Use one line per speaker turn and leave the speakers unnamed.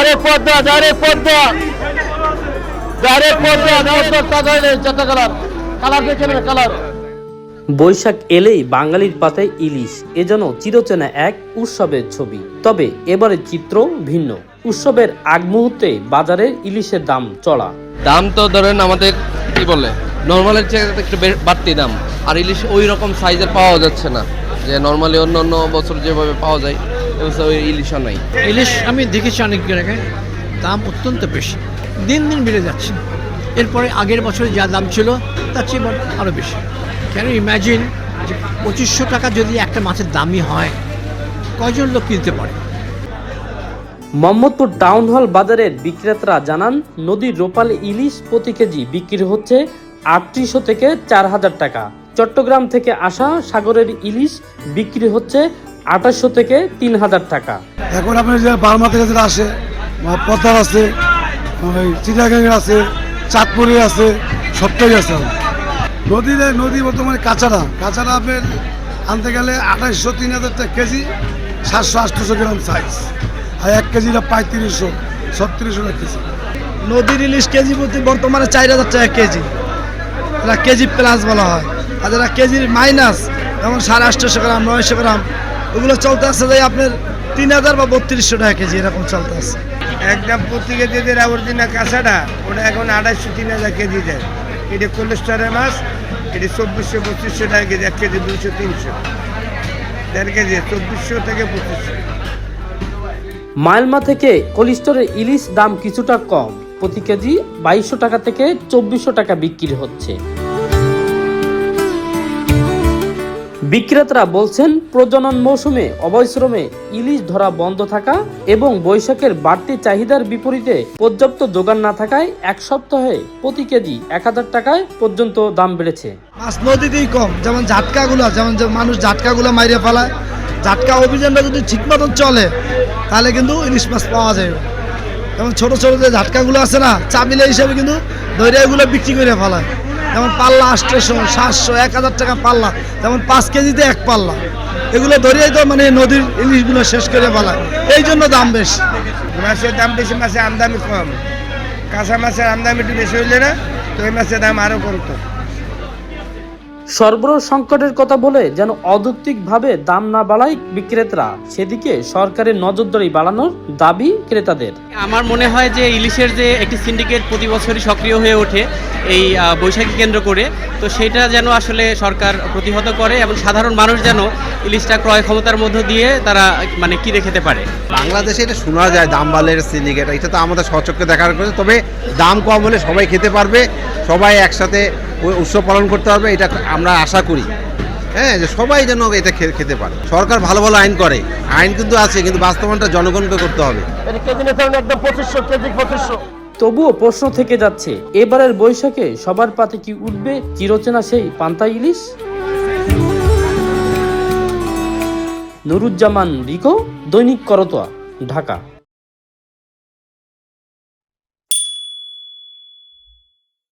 Direct Padma colour দেখে নেবে colour.
Boishakh এলেই বাঙালির পাতায় ইলিশ এ যেন চিরচেনা এক উৎসবের ছবি। তবে এবারের চিত্র ভিন্ন। উৎসবের আগ মুহূর্তে বাজারের ইলিশের দাম চড়া।
দাম তো ধরেন আমাদের কি বলে নর্মালের চেয়ে একটু বাড়তি দাম, আর ইলিশ ওই রকম সাইজের পাওয়া যাচ্ছে না, যে নর্মালি অন্য বছর যেভাবে পাওয়া যায় ওই ইলিশও নাই।
ইলিশ আমি দেখেছি অনেক জায়গায় দাম অত্যন্ত বেশি, দিন দিন বেড়ে যাচ্ছে। এরপরে আগের বছরে যা দাম ছিল তার চেয়ে আরও বেশি। কেন ইম্যাজিন যে 2500 টাকা যদি একটা মাছের দামই হয়, কয়জন লোক কিনতে পারে?
মোহাম্মদপুর টাউন হল বাজারের বিক্রেতারা জানান, নদীর রূপালী ইলিশ প্রতি কেজি বিক্রি হচ্ছে 3800 থেকে 4000 টাকা। চট্টগ্রাম থেকে আসা সাগরের ইলিশ বিক্রি হচ্ছে 2800 থেকে 3000 টাকা।
এখন আপনি যে বার্মা থেকে যেটা আসে, পদ্মার আছে, চিটাগাঙ্গের আছে, চাঁদপুরে আছে, সবটাই আছে। নদী বর্তমানে কাঁচারা আপনার আনতে গেলে 2800 3000 টাকা কেজি, 700-800 গ্রাম সাইজ, আর 1 কেজিটা 3500-3600 টাকা কেজি।
নদীর ইলিশ কেজি প্রতি বর্তমানে 4000 টাকা কেজি, এটা কেজি প্লাস বলা হয়। আর যারা কেজির মাইনাস, যেমন 850 গ্রাম 900 গ্রাম, ওগুলো চলতে আসছে যাই আপনার 3000 বা 3200 টাকা কেজি, এরকম চলতে আসছে।
একদম প্রতি কেজি যে অরিজিনাল কাঁচাটা ওটা এখন 2800-3000 কেজি দেয়। এটা কোলেস্টারের মাছ, এটি 2400-2500 টাকা কেজি, 1 কেজি 200-300, 1.5 কেজি 2400 থেকে 2500।
মাইলমা থেকে কোলিস্টরের ইলিশ দাম কিছুটা কম, প্রতি কেজি 2200 টাকা থেকে 2400 টাকা বিক্রি হচ্ছে। বিক্রেতারা বলছেন, প্রজনন মৌসুমে অবৈশ্রমে ইলিশ ধরা বন্ধ থাকা এবং বৈশাখের বাড়তি চাহিদার বিপরীতে পর্যাপ্ত যোগান না থাকায় এক সপ্তাহে প্রতি কেজি 1000 টাকায় পর্যন্ত দাম বেড়েছে।
মাছ নদীতেই কম, যেমন ঝাটকাগুলো, যেমন মানুষ ঝাটকাগুলো মাইরে ফেলায়, ঝাটকা অভিযানটা যদি ঠিক মতন চলে তাহলে কিন্তু ইলিশ মাছ পাওয়া যায়। যেমন ছোট ছোট যে ঝাটকাগুলো আছে না, চাবিলে হিসাবে কিন্তু ধৈর্য এগুলো বিক্রি করে ফেলায়। যেমন পাল্লা 800, 700, 1000 টাকা পাল্লা, যেমন 5 কেজিতে 1 পাল্লা, এগুলো ধরেই তো মানে নদীর ইলিশগুলো শেষ করে ফেলায়, এই জন্য দাম বেশি।
মাছের দাম বেশি, মাছের আমদানি কম। কাঁচা মাছের আমদানি একটু বেশি হইলে না তো ওই মাছের দাম আরও কমতো।
সরবরাহ সংকটের কথা বলে যেন অযৌক্তিকভাবে দাম না বাড়ায় বিক্রেতারা, সেদিকে সরকারের নজরদারি বাড়ানোর দাবি ক্রেতাদের।
আমার মনে হয় যে ইলিশের যে একটি সিন্ডিকেট প্রতি বছরই সক্রিয় হয়ে ওঠে এই বৈশাখী কেন্দ্র করে, তো সেটা যেন আসলে সরকার প্রতিহত করে এবং সাধারণ মানুষ যেন ইলিশটা ক্রয় ক্ষমতার মধ্য দিয়ে তারা মানে কিনে খেতে পারে।
বাংলাদেশে এটা শোনা যায় দাম বালের সিন্ডিকেট, এটা তো আমাদের সচক্ষে দেখার কথা। তবে দাম কম হলে সবাই খেতে পারবে, সবাই একসাথে উৎসব পালন করতে পারবে, এটা আমরা আশা করি। হ্যাঁ, যে সবাই যেন এটা খেতে পারে। সরকার ভালো ভালো আইন করে, আইন কিন্তু আছে, কিন্তু বাস্তবায়নটা জনগণকে করতে হবে।
তবুও প্রশ্ন থেকে যাচ্ছে, এবারের বৈশাখে সবার পাতে কি উঠবে চিরচেনা সেই পান্তা ইলিশ? নুরুজ্জামান রিকো, দৈনিক করতোয়া, ঢাকা।